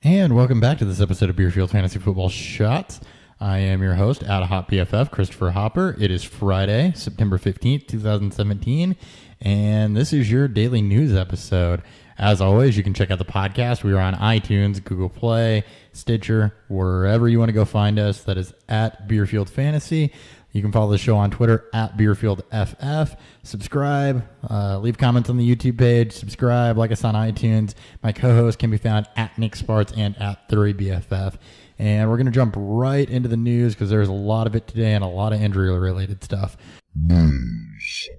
And welcome back to this episode of Beerfield Fantasy Football Shots. I am your host, at a Hot BFF, Christopher Hopper. It is Friday, September 15th, 2017, and this is your daily news episode. As always, you can check out the podcast. We are on iTunes, Google Play, Stitcher, wherever you want to go find us. That is at Beerfield Fantasy. You can follow the show on Twitter at BeerfieldFF. Subscribe, leave comments on the YouTube page, subscribe, like us on iTunes. My co-host can be found at Nick Sparts and at 3BFF. And we're going to jump right into the news because there's a lot of it today and a lot of injury-related stuff. News.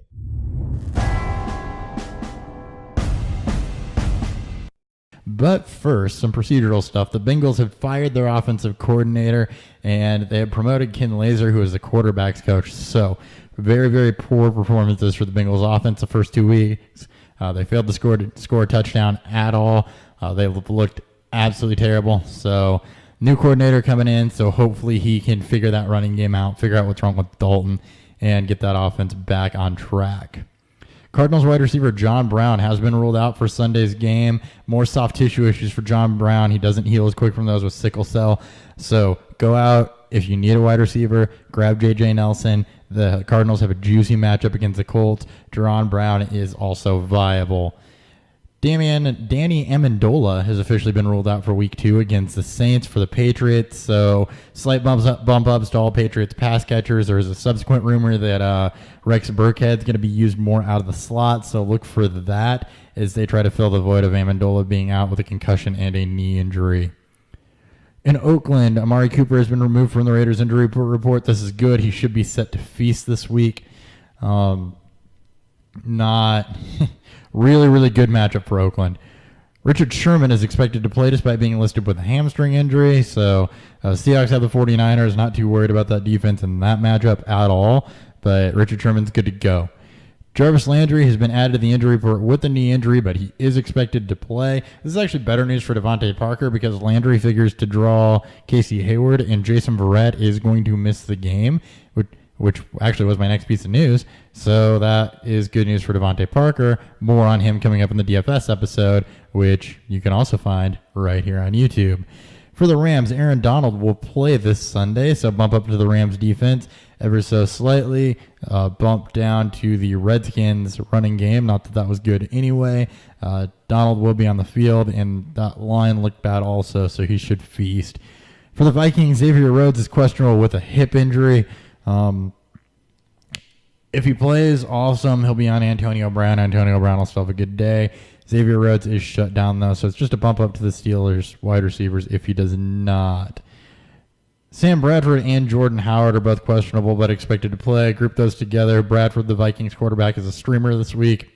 But first, some procedural stuff. The Bengals have fired their offensive coordinator, and they have promoted Ken Laser, who is the quarterback's coach. So, very, very poor performances for the Bengals offense the first 2 weeks. They failed to score a touchdown at all. They looked absolutely terrible. So, new coordinator coming in, so hopefully he can figure that running game out, figure out what's wrong with Dalton, and get that offense back on track. Cardinals wide receiver John Brown has been ruled out for Sunday's game. More soft tissue issues for John Brown. He doesn't heal as quick from those with sickle cell. So go out if you need a wide receiver. Grab J.J. Nelson. The Cardinals have a juicy matchup against the Colts. Jerron Brown is also viable. Danny Amendola has officially been ruled out for Week 2 against the Saints for the Patriots. So slight bump ups to all Patriots pass catchers. There is a subsequent rumor that Rex Burkhead's going to be used more out of the slot. So look for that as they try to fill the void of Amendola being out with a concussion and a knee injury. In Oakland, Amari Cooper has been removed from the Raiders injury report. This is good. He should be set to feast this week. Not really, really good matchup for Oakland. Richard Sherman is expected to play despite being listed with a hamstring injury. So Seahawks have the 49ers. Not too worried about that defense in that matchup at all. But Richard Sherman's good to go. Jarvis Landry has been added to the injury report with a knee injury, but he is expected to play. This is actually better news for Devontae Parker because Landry figures to draw Casey Hayward, and Jason Verrett is going to miss the game, which actually was my next piece of news. So that is good news for Devontae Parker. More on him coming up in the DFS episode, which you can also find right here on YouTube. For the Rams, Aaron Donald will play this Sunday, so bump up to the Rams defense ever so slightly. Bump down to the Redskins running game. Not that that was good anyway. Donald will be on the field, and that line looked bad also, so he should feast. For the Vikings, Xavier Rhodes is questionable with a hip injury. If he plays, awesome. He'll be on Antonio Brown. Antonio Brown will still have a good day. Xavier Rhodes is shut down, though, so it's just a bump up to the Steelers wide receivers if he does not. Sam Bradford and Jordan Howard are both questionable but expected to play. Group those together. Bradford, the Vikings quarterback, is a streamer this week.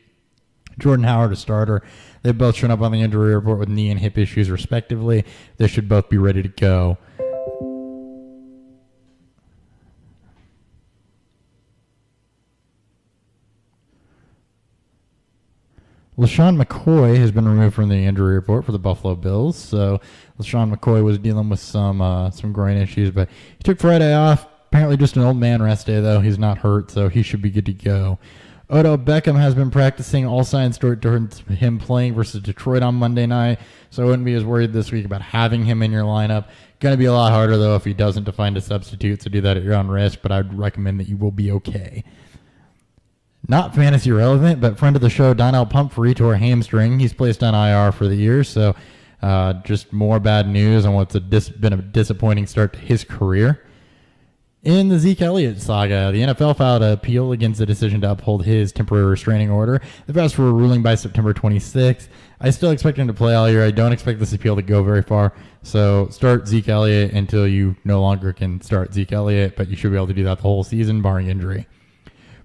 Jordan Howard, a starter. They've both shown up on the injury report with knee and hip issues, respectively. They should both be ready to go. LaShawn McCoy has been removed from the injury report for the Buffalo Bills. So LaShawn McCoy was dealing with some groin issues, but he took Friday off. Apparently just an old man rest day, though. He's not hurt, so he should be good to go. Odell Beckham has been practicing. All signs towards him playing versus Detroit on Monday night, so I wouldn't be as worried this week about having him in your lineup. Going to be a lot harder, though, if he doesn't to find a substitute, so do that at your own risk, but I'd recommend that you will be okay. Not fantasy relevant, but friend of the show, Donnell Pumphrey tore hamstring. He's placed on IR for the year, so just more bad news on what's been a disappointing start to his career. In the Zeke Elliott saga, the NFL filed an appeal against the decision to uphold his temporary restraining order. They've asked for a ruling by September 26th. I still expect him to play all year. I don't expect this appeal to go very far. So start Zeke Elliott until you no longer can start Zeke Elliott, but you should be able to do that the whole season, barring injury.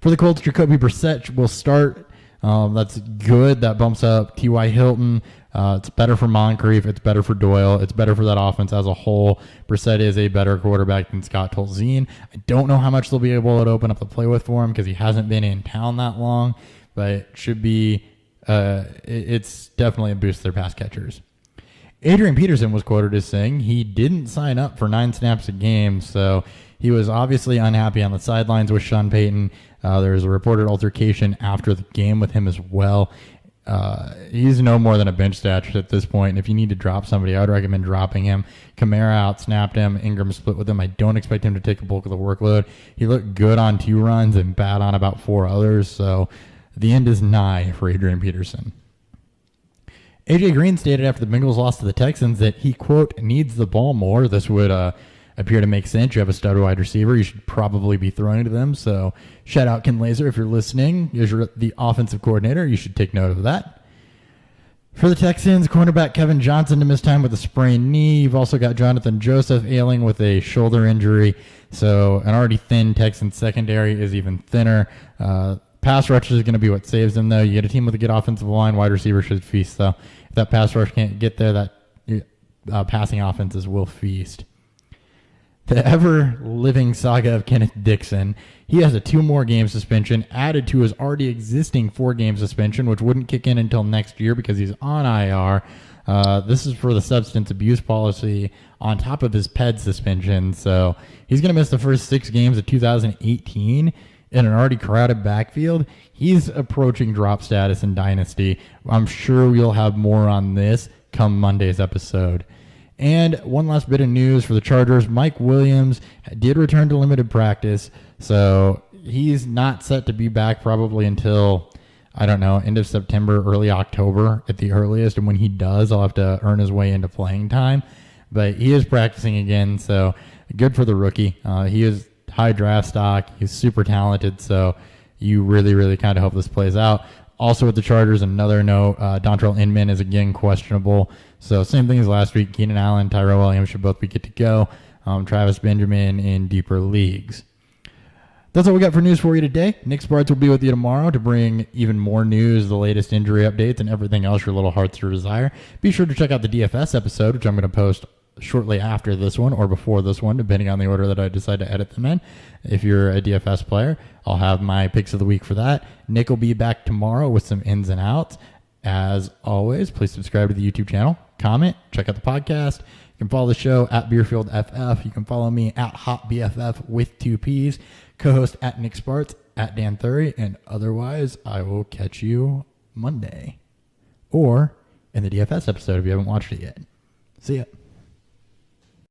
For the Colts, Jacoby Brissett will start. That's good. That bumps up T.Y. Hilton. It's better for Moncrief. It's better for Doyle. It's better for that offense as a whole. Brissett is a better quarterback than Scott Tolzien. I don't know how much they'll be able to open up the play with for him because he hasn't been in town that long, but it should be it's definitely a boost to their pass catchers. Adrian Peterson was quoted as saying he didn't sign up for 9 snaps a game, so he was obviously unhappy on the sidelines with Sean Payton. There was a reported altercation after the game with him as well. He's no more than a bench stature at this point. And if you need to drop somebody, I would recommend dropping him. Kamara out-snapped him. Ingram split with him. I don't expect him to take a bulk of the workload. He looked good on 2 runs and bad on about 4 others. So the end is nigh for Adrian Peterson. A.J. Green stated after the Bengals lost to the Texans that he, quote, needs the ball more. This would appear to make sense. You have a stud wide receiver. You should probably be throwing to them. So shout out Ken Laser if you're listening. You're the offensive coordinator. You should take note of that. For the Texans, cornerback Kevin Johnson to miss time with a sprained knee. You've also got Jonathan Joseph ailing with a shoulder injury. So an already thin Texans secondary is even thinner. Pass rush is going to be what saves them, though. You get a team with a good offensive line. Wide receiver should feast, though. If that pass rush can't get there, that passing offenses will feast. The ever-living saga of Kenneth Dixon. He has a 2-more-game suspension added to his already existing 4-game suspension, which wouldn't kick in until next year because he's on IR. This is for the substance abuse policy on top of his PED suspension. So he's going to miss the first 6 games of 2018 in an already crowded backfield. He's approaching drop status in Dynasty. I'm sure we'll have more on this come Monday's episode. And one last bit of news for the Chargers. Mike Williams did return to limited practice, so he's not set to be back probably until, I don't know, end of September, early October at the earliest. And when he does, I'll have to earn his way into playing time. But he is practicing again, so good for the rookie. He is high draft stock. He's super talented, so you really, really kind of hope this plays out. Also with the Chargers, another note, Dontrell Inman is again questionable. So same thing as last week. Keenan Allen, Tyrell Williams should both be good to go. Travis Benjamin in deeper leagues. That's all we got for news for you today. Nick Sparts will be with you tomorrow to bring even more news, the latest injury updates, and everything else your little hearts desire. Be sure to check out the DFS episode, which I'm going to post shortly after this one or before this one, depending on the order that I decide to edit them in. If you're a DFS player, I'll have my picks of the week for that. Nick will be back tomorrow with some ins and outs. As always, please subscribe to the YouTube channel, comment, check out the podcast. You can follow the show at BeerfieldFF. You can follow me at HotBFF with 2 Ps. Co-host at Nick Sparts, at Dan Thury, and otherwise, I will catch you Monday or in the DFS episode if you haven't watched it yet. See ya.